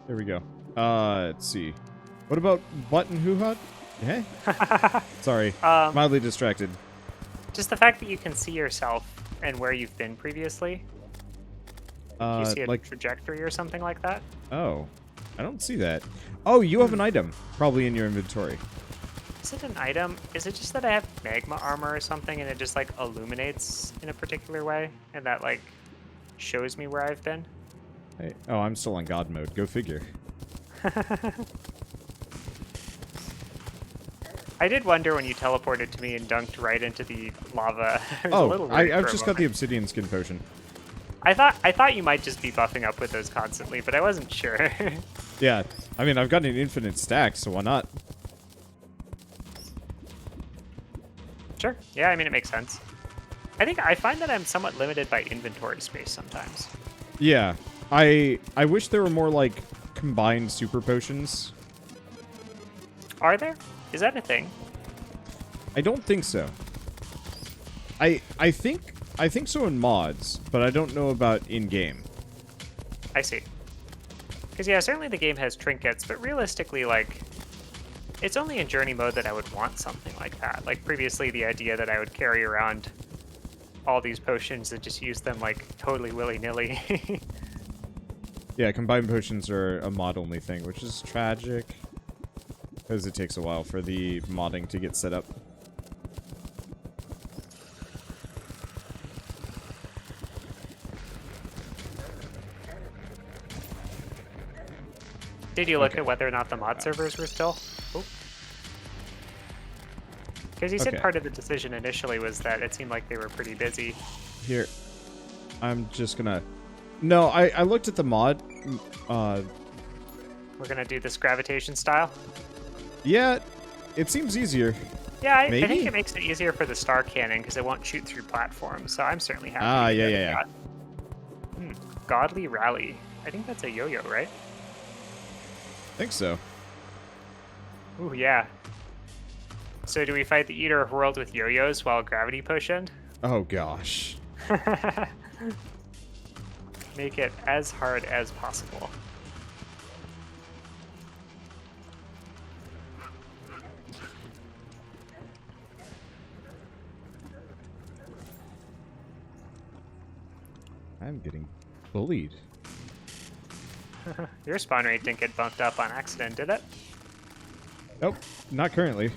There we go. Let's see. What about button hoo hut? Eh? Sorry. Mildly distracted. Just the fact that you can see yourself and where you've been previously. Do you see a trajectory or something like that? Oh. I don't see that. Oh, you have an item. Probably in your inventory. Is it an item? Is it just that I have magma armor or something and it just, like, illuminates in a particular way? And that, like, shows me where I've been? Hey. Oh, I'm still on God mode. Go figure. I did wonder when you teleported to me and dunked right into the lava. I've just got the obsidian skin potion. I thought you might just be buffing up with those constantly, but I wasn't sure. Yeah, I mean, I've got an infinite stack, so why not? Sure. Yeah, I mean, it makes sense. I find that I'm somewhat limited by inventory space sometimes. Yeah, I wish there were more, like, combined super potions. Are there? Is that a thing? I don't think so. I think so in mods, but I don't know about in-game. I see. Because, yeah, certainly the game has trinkets, but realistically, like, it's only in journey mode that I would want something like that. Like, previously, the idea that I would carry around all these potions and just use them, like, totally willy-nilly. Yeah, combined potions are a mod-only thing, which is tragic. Because it takes a while for the modding to get set up. Did you look at whether or not the mod servers were still? Because you said part of the decision initially was that it seemed like they were pretty busy. Here. I'm just gonna... No, I looked at the mod. We're gonna do this gravitation style? Yeah, it seems easier. Yeah, I think it makes it easier for the star cannon because it won't shoot through platforms, so I'm certainly happy. Ah, yeah. Godly Rally. I think that's a yo-yo, right? I think so. Ooh, yeah. So do we fight the Eater of World with yo-yos while gravity potioned? Oh, gosh. Make it as hard as possible. I'm getting bullied. Your spawn rate didn't get bumped up on accident, did it? Nope, not currently.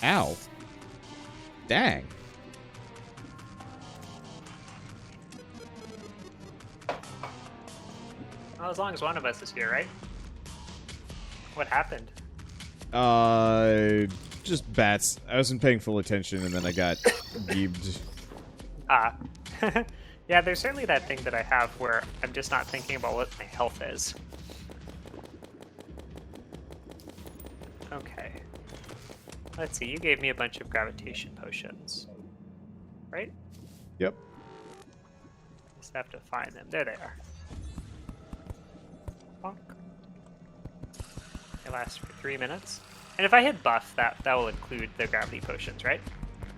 Ow. Dang. Well, as long as one of us is here, right? What happened? Just bats. I wasn't paying full attention and then I got geebed. Ah. Yeah, there's certainly that thing that I have where I'm just not thinking about what my health is. Okay. Let's see, you gave me a bunch of gravitation potions. Right? Yep. Just have to find them. There they are. Bonk. They last for 3 minutes. And if I hit buff, that will include the gravity potions, right?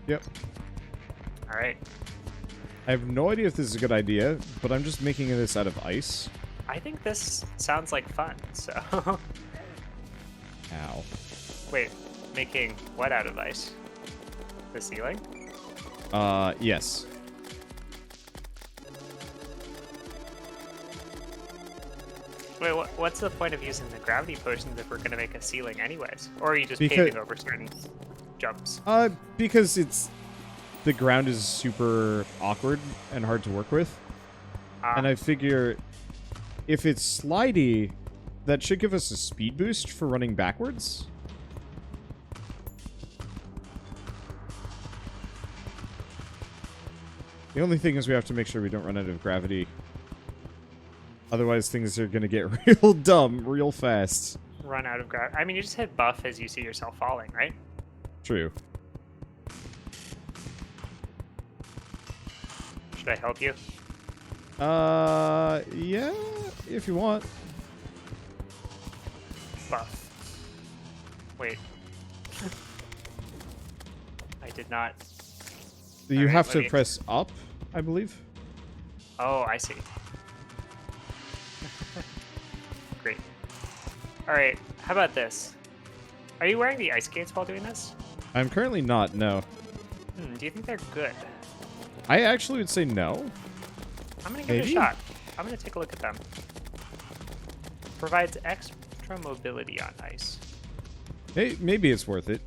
Yep. Alright. I have no idea if this is a good idea, but I'm just making this out of ice. I think this sounds like fun, so... Ow. Wait, making what out of ice? The ceiling? Yes. Wait, what's the point of using the gravity potions if we're going to make a ceiling anyways? Or are you just paving over certain jumps? Because the ground is super awkward and hard to work with. And I figure if it's slidey, that should give us a speed boost for running backwards. The only thing is we have to make sure we don't run out of gravity. Otherwise, things are going to get real dumb real fast. Run out of gravity. I mean, you just hit buff as you see yourself falling, right? True. Should I help you? Yeah. if you want. Buff. Wait. I did not. You Alright, have let to me- press up, I believe. Oh, I see. Great. Alright, how about this? Are you wearing the ice skates while doing this? I'm currently not, no. Do you think they're good? I actually would say no. I'm gonna give it a Maybe? shot. I'm gonna take a look at them. Provides extra mobility on ice. Hey, maybe it's worth it.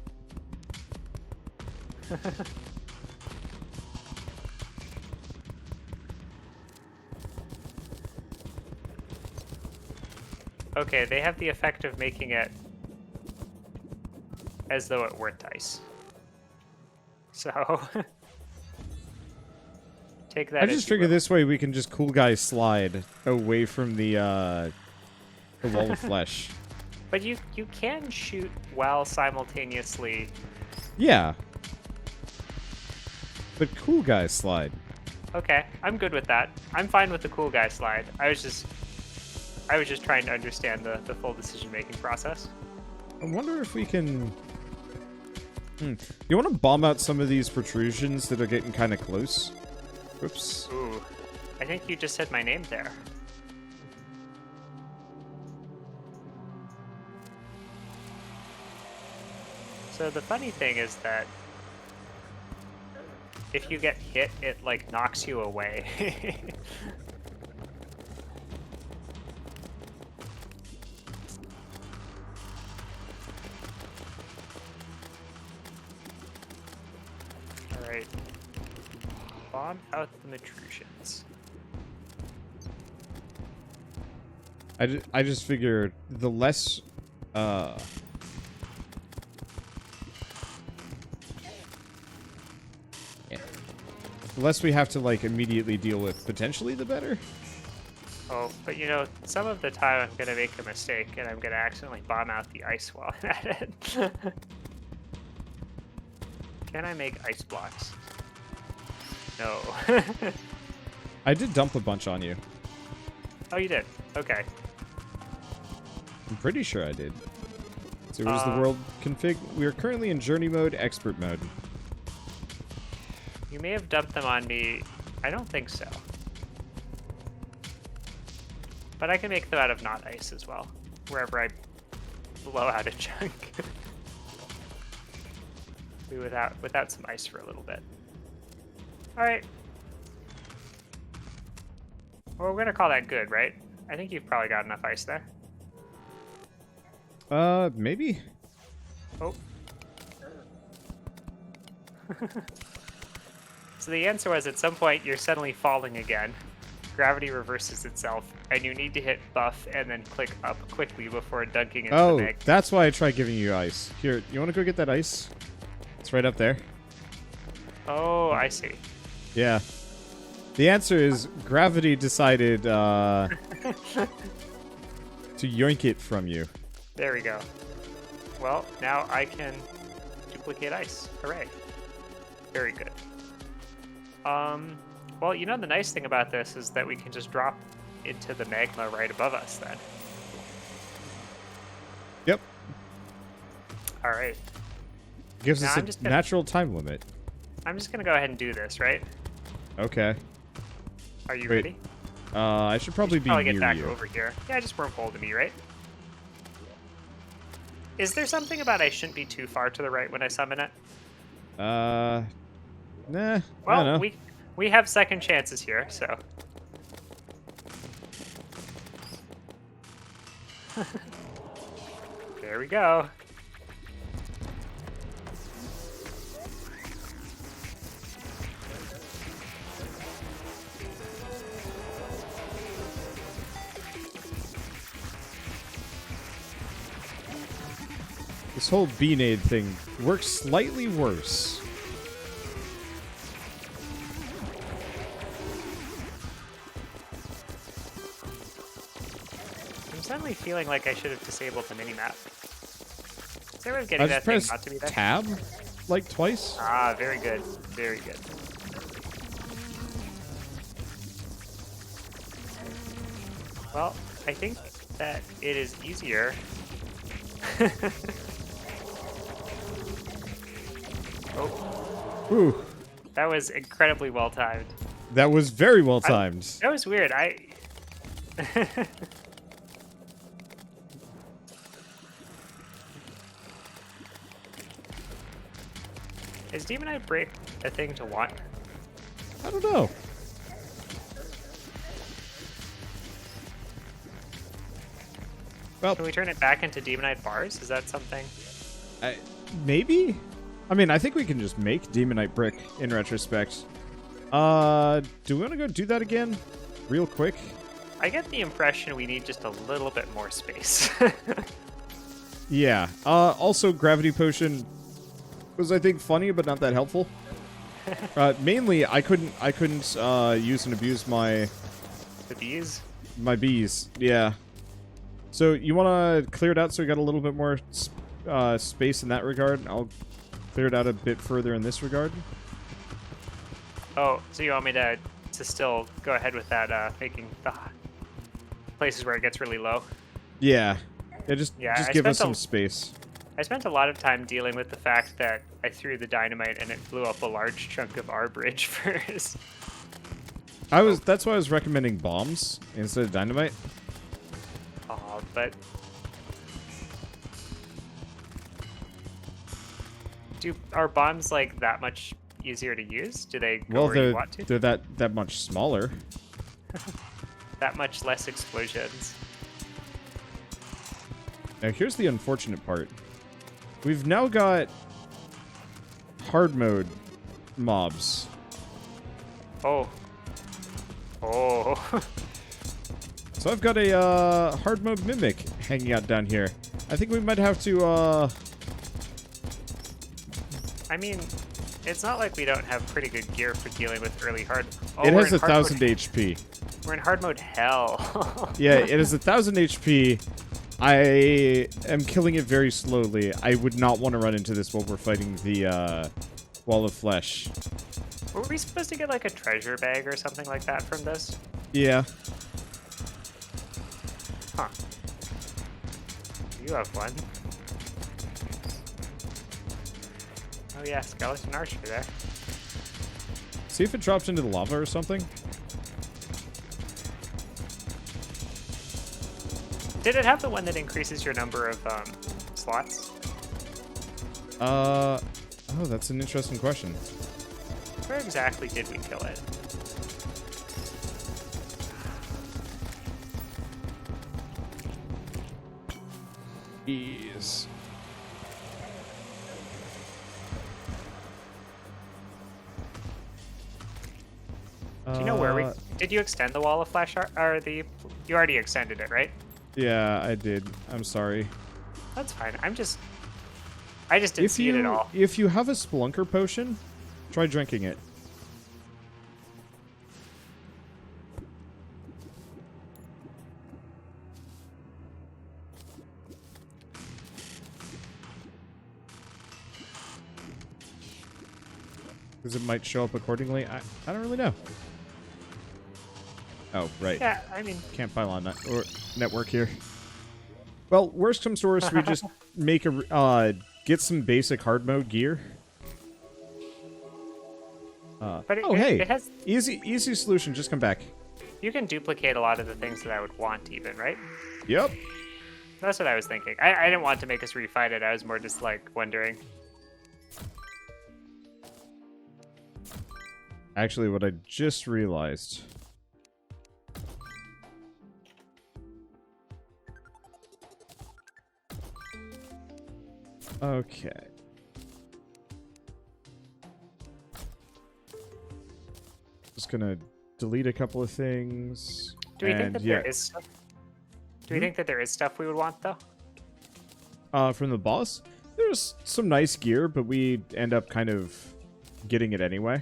Okay, they have the effect of making it as though it weren't ice. So, take that. I as just you figured will. this way we can just cool guy slide away from the wall of flesh. But you can shoot while simultaneously. Yeah. But cool guy slide. Okay, I'm good with that. I'm fine with the cool guy slide. I was just trying to understand the full decision-making process. I wonder if we can... You want to bomb out some of these protrusions that are getting kind of close? Whoops. Ooh, I think you just said my name there. So the funny thing is that if you get hit, it like knocks you away. Alright. Bomb out the intrusions. I just figure the less... The less we have to, like, immediately deal with, potentially, the better. Oh, but you know, some of the time I'm gonna make a mistake and I'm gonna accidentally bomb out the ice while I'm at it. Can I make ice blocks? No. I did dump a bunch on you. Oh, you did? Okay. I'm pretty sure I did. So what is the world config? We are currently in journey mode, expert mode. You may have dumped them on me. I don't think so. But I can make them out of not ice as well, wherever I blow out a chunk. Be without some ice for a little bit. Alright. Well, we're gonna call that good, right? I think you've probably got enough ice there. Maybe? Oh. So the answer was at some point you're suddenly falling again. Gravity reverses itself, and you need to hit buff and then click up quickly before dunking into the mag. That's why I tried giving you ice. Here, you want to go get that ice? It's right up there. Oh, I see. Yeah. The answer is gravity decided to yoink it from you. There we go. Well, now I can duplicate ice. Hooray. Very good. Well, you know the nice thing about this is that we can just drop into the magma right above us then. Yep. All right. Gives Now us I'm a just gonna- natural time limit. I'm just going to go ahead and do this, right? Okay. Are you Wait, ready? I should probably be Probably near get back you. over here. Yeah, just wormhole to me, right? Is there something about I shouldn't be too far to the right when I summon it? Nah. I don't Well, know. we have second chances here, so. There we go. This whole Beanade thing works slightly worse. I'm suddenly feeling like I should have disabled the minimap. Is there a way of I getting just that thing pressed not to be there? tab, like, twice. Ah, very good. Very good. Well, I think that it is easier. Oh, Ooh, that was incredibly well timed. that was very well timed. That was weird. Is Demonite Break a thing to want? I don't know. Well, Can we turn it back into Demonite Bars? Is that something? maybe? I mean, I think we can just make Demonite Brick in retrospect. Do we want to go do that again? Real quick? I get the impression we need just a little bit more space. Yeah. Also, Gravity Potion was, I think, funny, but not that helpful. Mainly, I couldn't use and abuse my bees? My bees, yeah. So you want to clear it out so we got a little bit more space in that regard? I'll clear it out a bit further in this regard. Oh, so you want me to still go ahead with that, making the places where it gets really low? Yeah. Just give us some space. I spent a lot of time dealing with the fact that I threw the dynamite and it blew up a large chunk of our bridge first. That's why I was recommending bombs instead of dynamite. Oh, but are bombs like that much easier to use? Do they go where you want to? They're that much smaller. That much less explosions. Now here's the unfortunate part. We've now got hard mode mobs. Oh. Oh. So I've got a hard mode mimic hanging out down here. I think we might have to I mean, it's not like we don't have pretty good gear for dealing with early hard. Oh, it has 1,000 HP. We're in hard mode hell. Yeah, it is 1,000 HP. I am killing it very slowly. I would not want to run into this while we're fighting the wall of flesh. Were we supposed to get like a treasure bag or something like that from this? Yeah. Huh. You have fun. Oh yeah, skeleton archer there. See if it drops into the lava or something. Did it have the one that increases your number of slots? Oh, that's an interesting question. Where exactly did we kill it? Ease. Do you know where we... Did you extend the wall of flash or the... You already extended it, right? Yeah, I did. I'm sorry. That's fine. I just didn't see it at all. If you have a Spelunker potion, try drinking it. Because it might show up accordingly. I don't really know. Oh, right. Yeah, I mean... Can't pylon that or network here. Well, worst comes to worst, we just make a get some basic hard mode gear. Hey, it has... easy solution. Just come back. You can duplicate a lot of the things that I would want, even, right? Yep. That's what I was thinking. I didn't want to make us refight it. I was more just like wondering. Actually, what I just realized. Okay. Just gonna delete a couple of things. Do we think that there is stuff? Do we think that there is stuff we would want though? From the boss, there's some nice gear, but we end up kind of getting it anyway.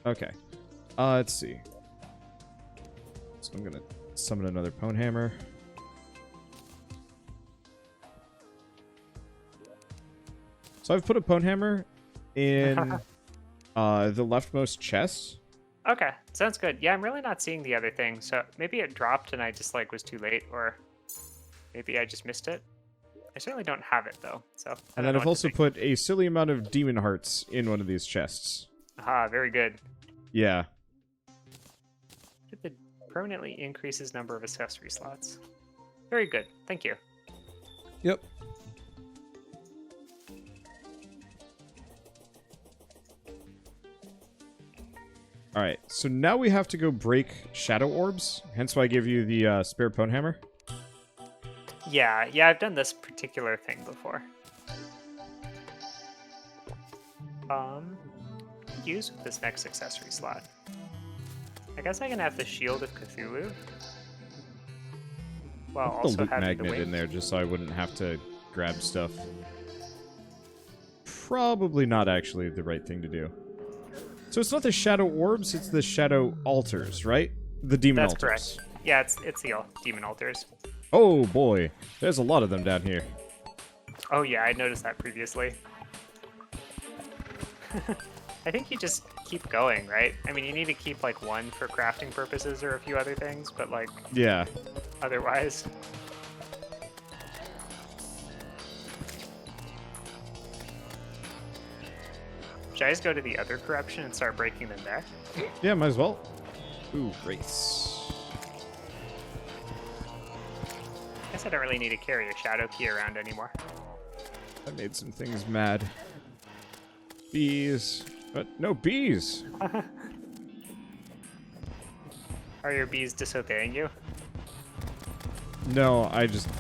Okay. Let's see. So I'm gonna summon another Pwn Hammer. So I've put a Pwn Hammer in the leftmost chest. Okay, sounds good. Yeah, I'm really not seeing the other thing, so maybe it dropped and I just like was too late, or maybe I just missed it. I certainly don't have it though, so I And don't then know I've what to also think. put a silly amount of demon hearts in one of these chests. Aha, very good. Yeah. It permanently increases number of accessory slots. Very good, thank you. Yep. Alright, so now we have to go break shadow orbs, hence why I gave you the spare pwn hammer. Yeah, I've done this particular thing before. Use with this next accessory slot. I guess I can have the Shield of Cthulhu. While Put the also loot having the magnet wings. in there just so I wouldn't have to grab stuff. Probably not actually the right thing to do. So it's not the shadow orbs, it's the shadow altars, right? The demon That's altars. correct. Yeah, it's the demon altars. Oh boy, there's a lot of them down here. Oh yeah, I noticed that previously. I think you just keep going, right? I mean, you need to keep like one for crafting purposes or a few other things, but like Yeah. otherwise. Should I just go to the other corruption and start breaking them there? Yeah, might as well. Ooh, race. I guess I don't really need to carry a shadow key around anymore. That made some things mad. Bees. But no bees. Are your bees disobeying you? No,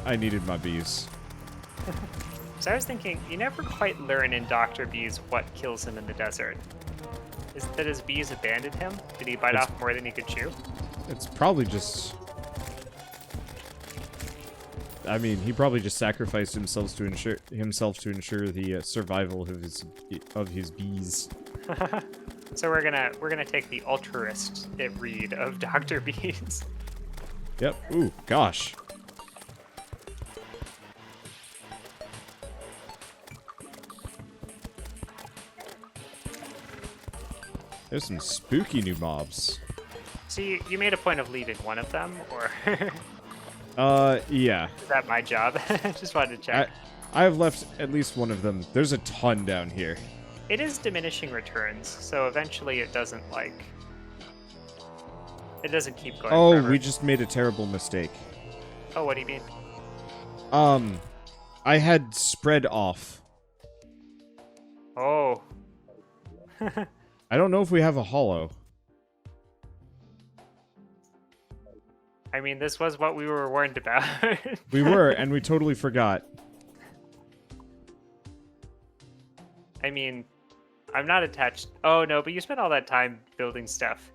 I needed my bees. So I was thinking, you never quite learn in Dr. Bees what kills him in the desert. Is it that his bees abandoned him? Did he bite off more than he could chew? It's probably just... I mean, he probably just sacrificed himself to ensure the survival of his bees. So we're gonna take the altruist read of Dr. Bees. Yep. Ooh, gosh. There's some spooky new mobs. So you made a point of leaving one of them, or Yeah. is that my job? Just wanted to check. I have left at least one of them. There's a ton down here. It is diminishing returns, so eventually it doesn't it doesn't keep going. Oh, forever. we just made a terrible mistake. Oh, what do you mean? I had spread off. Oh. I don't know if we have a hollow. I mean, this was what we were warned about. We were, and we totally forgot. I mean, I'm not attached. Oh, no, but you spent all that time building stuff.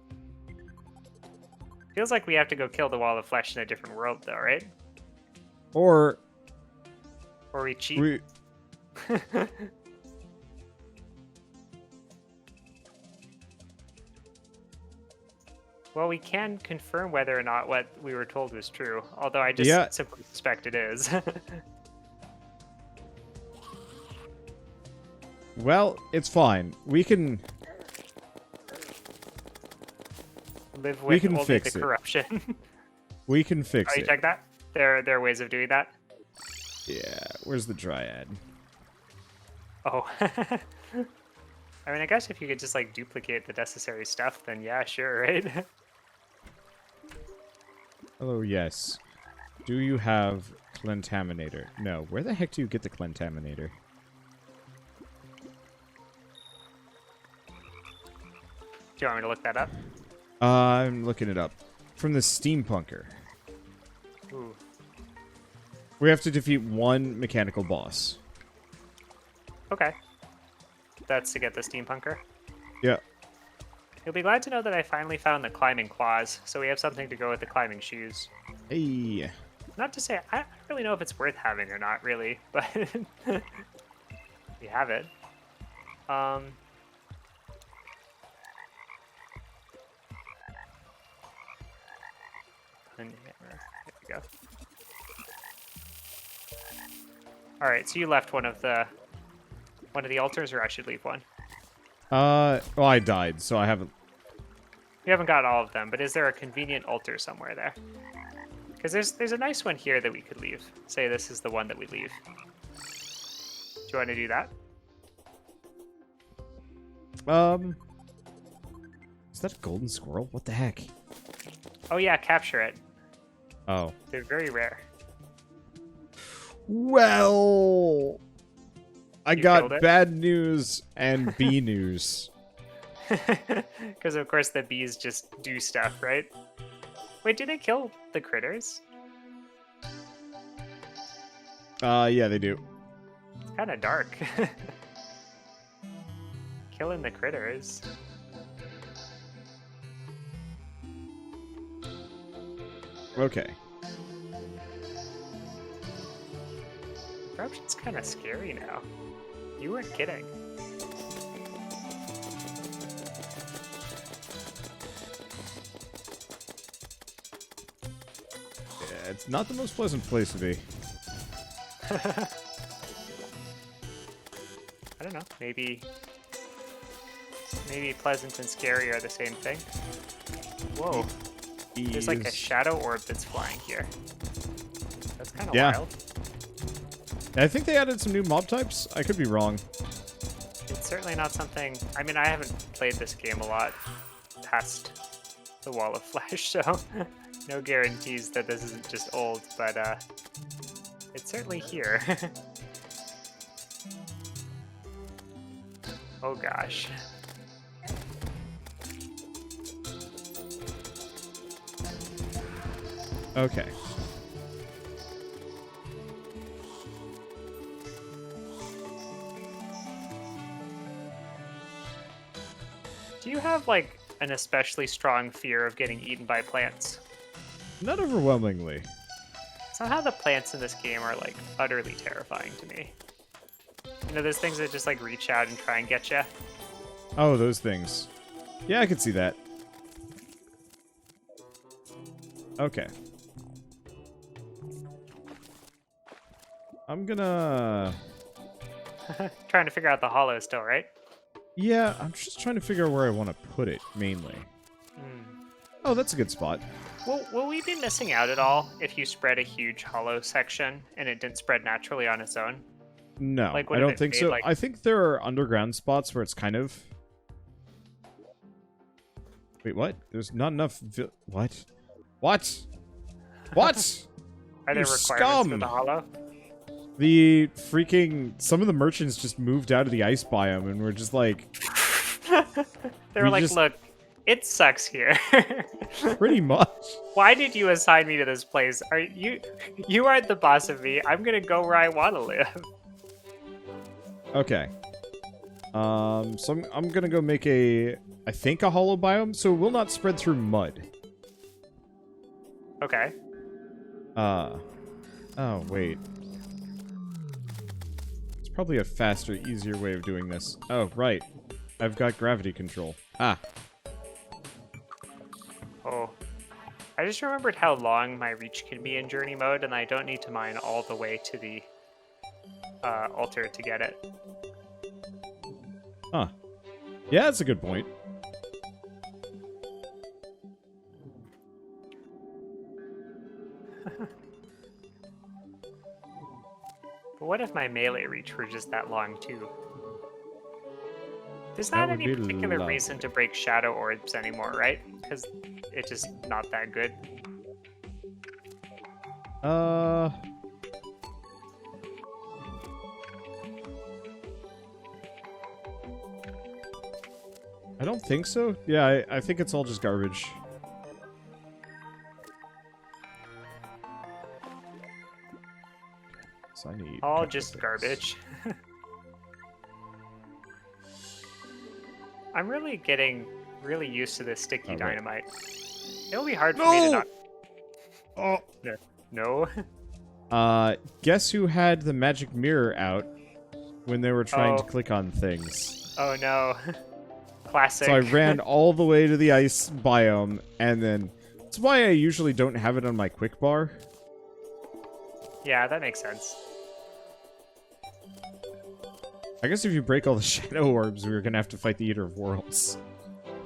Feels like we have to go kill the Wall of Flesh in a different world, though, right? Or Or we cheat. we... Well, we can confirm whether or not what we were told was true, although I just simply suspect it is. Well, it's fine. We can... Live We with can only fix the it. corruption. We can fix Oh, you it. check that? There are ways of doing that? Yeah, where's the dryad? Oh. I mean, I guess if you could just, like, duplicate the necessary stuff, then yeah, sure, right? Oh, yes. Do you have Clentaminator? No. Where the heck do you get the Clentaminator? Do you want me to look that up? I'm looking it up. From the Steampunker. Ooh. We have to defeat one mechanical boss. Okay. That's to get the steampunker. Yeah. You'll be glad to know that I finally found the climbing claws, so we have something to go with the climbing shoes. Hey. Not to say, I don't really know if it's worth having or not, really, but we have it. And there we go. All right, so you left one of the altars, or I should leave one. Well, I died, so I haven't... You haven't got all of them, but is there a convenient altar somewhere there? Because there's a nice one here that we could leave. Say this is the one that we leave. Do you want to do that? Is that a golden squirrel? What the heck? Oh yeah, capture it. Oh. They're very rare. Well... I You got killed it? bad news and bee news. Because of course the bees just do stuff, right? Wait, do they kill the critters? Yeah, they do. It's kind of dark. Killing the critters. Okay. Corruption's kind of scary now. You weren't kidding. Yeah, it's not the most pleasant place to be. I don't know. Maybe pleasant and scary are the same thing. Whoa. There's like a shadow orb that's flying here. That's kind of wild. I think they added some new mob types. I could be wrong. It's certainly not something... I mean, I haven't played this game a lot past the Wall of Flesh, so no guarantees that this isn't just old, but it's certainly here. Oh gosh. Okay. Do you have, like, an especially strong fear of getting eaten by plants? Not overwhelmingly. Somehow the plants in this game are, like, utterly terrifying to me. You know, there's things that just, like, reach out and try and get you. Oh, those things. Yeah, I could see that. Okay. I'm gonna... Trying to figure out the hollow still, right? Yeah, I'm just trying to figure out where I want to put it, mainly. Oh, that's a good spot. Will we be missing out at all if you spread a huge hollow section and it didn't spread naturally on its own? No, Like, I don't think so. Like... I think there are underground spots where it's kind of... Wait, what? There's not enough... What? What? What? Are there You requirements scum! for the hollow? The freaking... Some of the merchants just moved out of the ice biome and were just like... They were like, look, it sucks here. Pretty much. Why did you assign me to this place? Are you aren't the boss of me. I'm gonna go where I want to live. Okay. So I'm gonna go make I think a hollow biome, so it will not spread through mud. Okay. Oh, wait. It's probably a faster, easier way of doing this. Oh, right. I've got gravity control. Ah. Oh. I just remembered how long my reach can be in journey mode, and I don't need to mine all the way to the altar to get it. Huh. Yeah, that's a good point. But what if my melee reach were just that long, too? There's not any particular reason to break shadow orbs anymore, right? Because it's just not that good. I don't think so. Yeah, I think it's all just garbage. So I need all just garbage. I'm really getting really used to this sticky dynamite. It'll be hard for me to not... Oh. No? Guess who had the magic mirror out when they were trying to click on things? Oh no. Classic. So I ran all the way to the ice biome, and then... That's why I usually don't have it on my quick bar. Yeah, that makes sense. I guess if you break all the shadow orbs, we're gonna have to fight the Eater of Worlds.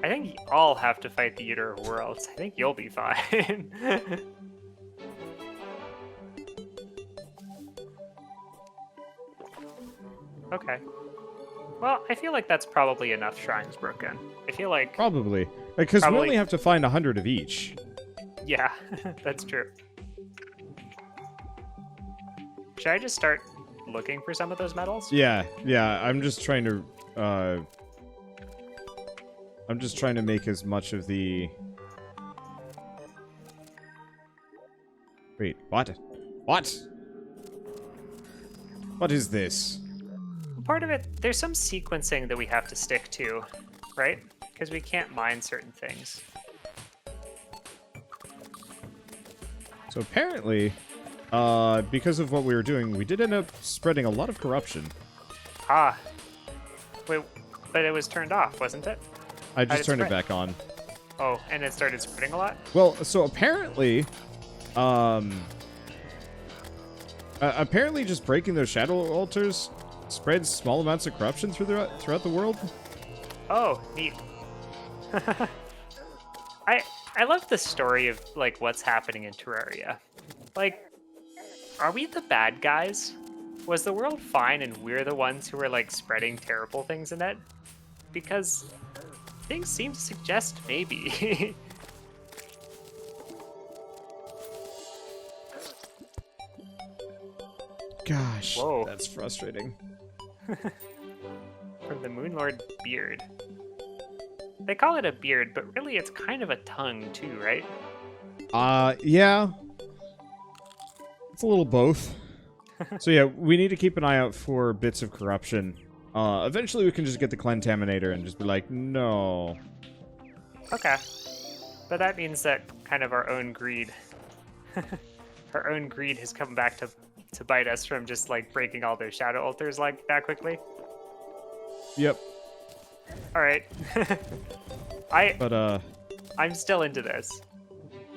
I think you all have to fight the Eater of Worlds. I think you'll be fine. Okay. Well, I feel like that's probably enough shrines broken. I feel like... Probably. Because we only have to find 100 of each. Yeah, that's true. Should I just start looking for some of those metals? Yeah, I'm just trying to, make as much of the... Wait, what? What? What is this? Part of it, there's some sequencing that we have to stick to, right? Because we can't mine certain things. So apparently, because of what we were doing, we did end up spreading a lot of corruption. Ah. Wait, but it was turned off, wasn't it? I just turned it back on. Oh, and it started spreading a lot? Well, so apparently, apparently just breaking those shadow altars spreads small amounts of corruption throughout the world. Oh, neat. I love the story of, like, what's happening in Terraria. Like, are we the bad guys? Was the world fine and we're the ones who are, like, spreading terrible things in it? Because things seem to suggest maybe. Gosh, whoa. That's frustrating. From the Moonlord beard. They call it a beard, but really it's kind of a tongue too, right? Yeah. It's a little both. So yeah, we need to keep an eye out for bits of corruption. Eventually we can just get the Clentaminator and just be like, no. Okay. But that means that kind of our own greed. Our own greed has come back to bite us from just like breaking all those shadow altars like that quickly. Yep. All right. I'm still into this.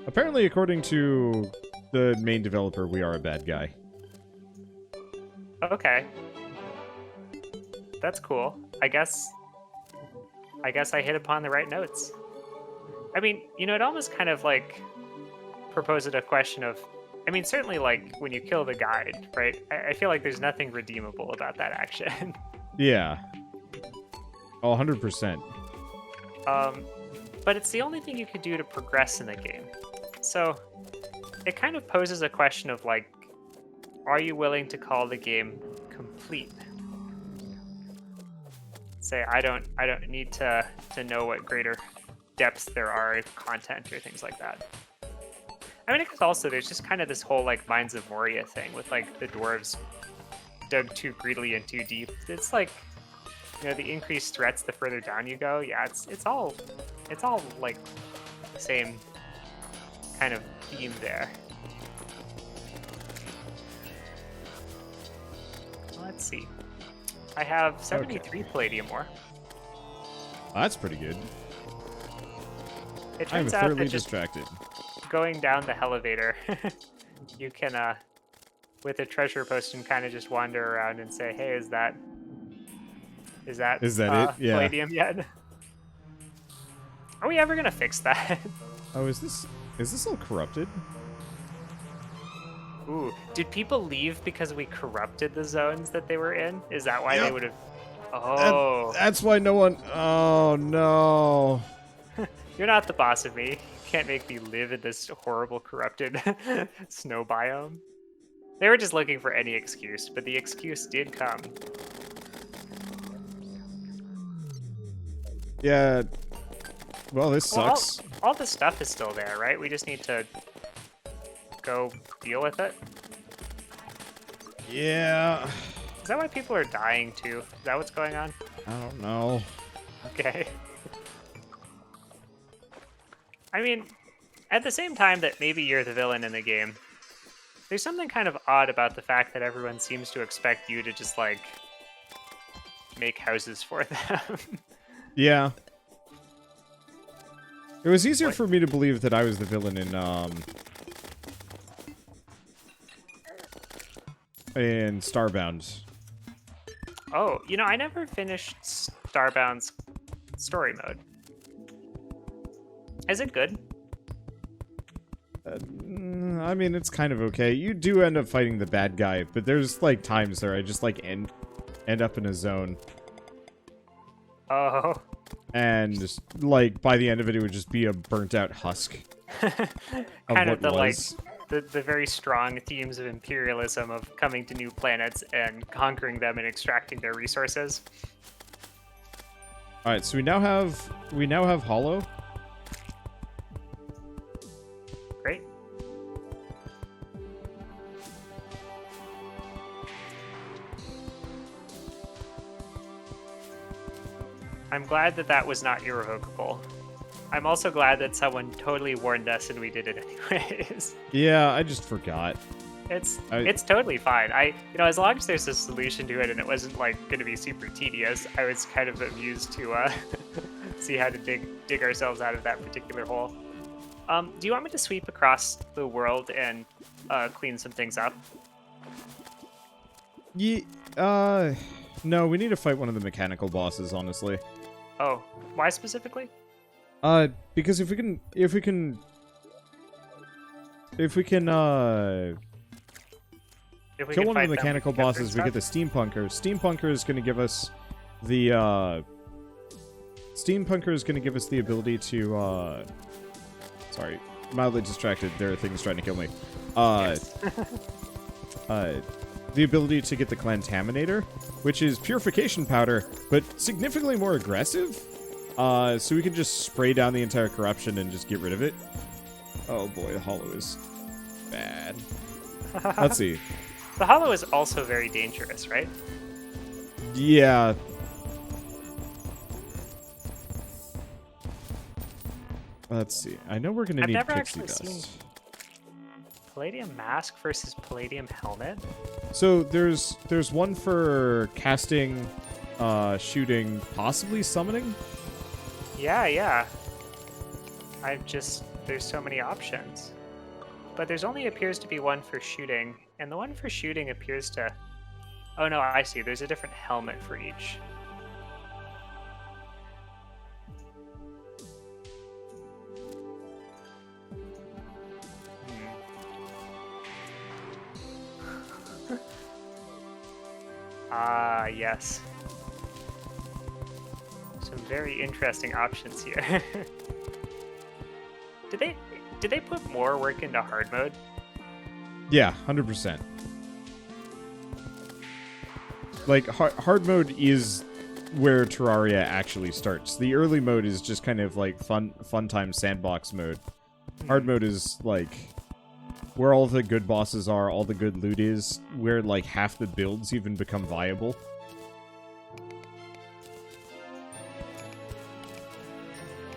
Apparently, according to the main developer, we are a bad guy. Okay. That's cool. I guess I hit upon the right notes. I mean, you know, it almost kind of like proposes a question of, I mean, certainly like when you kill the guide, right? I feel like there's nothing redeemable about that action. Yeah. Oh, 100%. But it's the only thing you could do to progress in the game. So it kind of poses a question of like, are you willing to call the game complete? Say, I don't need to know what greater depths there are in content or things like that. I mean, because also there's just kind of this whole like Mines of Moria thing with like the dwarves dug too greedily and too deep. It's like, you know, the increased threats the further down you go. Yeah, it's all like the same kind of theme there. Let's see. I have 73 palladium ore. That's pretty good. It I'm turns out thoroughly that just distracted. going down the elevator, you can, with a treasure potion, kind of just wander around and say, "Hey, is that it? Yeah. Palladium yet? Are we ever gonna fix that?" Oh, is this all corrupted? Ooh, did people leave because we corrupted the zones that they were in? Is that why they would have? Oh, that's why no one. Oh no. You're not the boss of me. You can't make me live in this horrible corrupted snow biome. They were just looking for any excuse, but the excuse did come. Yeah. Well, this sucks. All the stuff is still there, right? We just need to go deal with it. Yeah. Is that why people are dying too? Is that what's going on? I don't know. Okay. I mean, at the same time that maybe you're the villain in the game, there's something kind of odd about the fact that everyone seems to expect you to just, like, make houses for them. Yeah. It was easier for me to believe that I was the villain in Starbound. Oh, you know, I never finished Starbound's story mode. Is it good? I mean, it's kind of okay. You do end up fighting the bad guy, but there's like times where I just like end up in a zone, Oh. and just, like by the end of it, it would just be a burnt out husk Kind of what the was. the very strong themes of imperialism, of coming to new planets and conquering them and extracting their resources. All right, so we now have Hollow. Great. I'm glad that that was not irrevocable. I'm also glad that someone totally warned us and we did it anyways. Yeah, I just forgot. It's totally fine. As long as there's a solution to it and it wasn't like going to be super tedious, I was kind of amused to see how to dig ourselves out of that particular hole. Do you want me to sweep across the world and clean some things up? No, we need to fight one of the mechanical bosses, honestly. Oh, why specifically? Because if we can kill one of the mechanical bosses, we get the Steampunker. Steampunker is going to give us the ability to sorry, mildly distracted. There are things trying to kill me. Yes. The ability to get the Clantaminator, which is purification powder, but significantly more aggressive. So we can just spray down the entire corruption and just get rid of it. Oh boy, the Hollow is bad. Let's see. The Hollow is also very dangerous, right? Yeah. Let's see. I know we're gonna need pixie dust. Palladium Mask versus Palladium Helmet? So there's one for casting, shooting, possibly summoning. Yeah. There's so many options. But there's only appears to be one for shooting, and the one for shooting appears to... Oh no, I see. There's a different helmet for each. Ah, yes. Some very interesting options here. Did they put more work into hard mode? Yeah, 100%. Like, hard mode is where Terraria actually starts. The early mode is just kind of like fun time sandbox mode. Hard mode is like where all the good bosses are, all the good loot is, where like half the builds even become viable.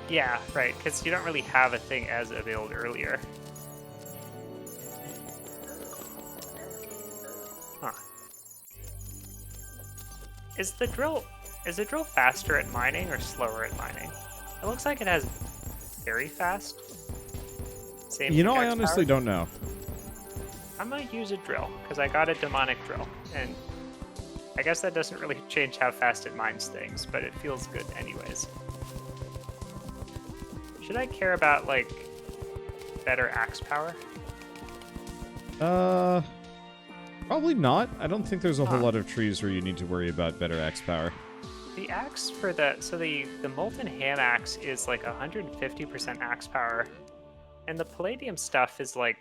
Yeah, right, because you don't really have a thing as a build earlier. Huh. Is the drill faster at mining or slower at mining? It looks like it has very fast. Same You know, I pickaxe honestly power. don't know. I'm gonna use a drill, because I got a demonic drill, and I guess that doesn't really change how fast it mines things, but it feels good anyways. Should I care about, like, better axe power? Probably not. I don't think there's a whole lot of trees where you need to worry about better axe power. The axe for the molten ham axe is like 150% axe power, and the palladium stuff is like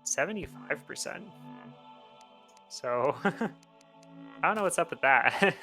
75%. So I don't know what's up with that.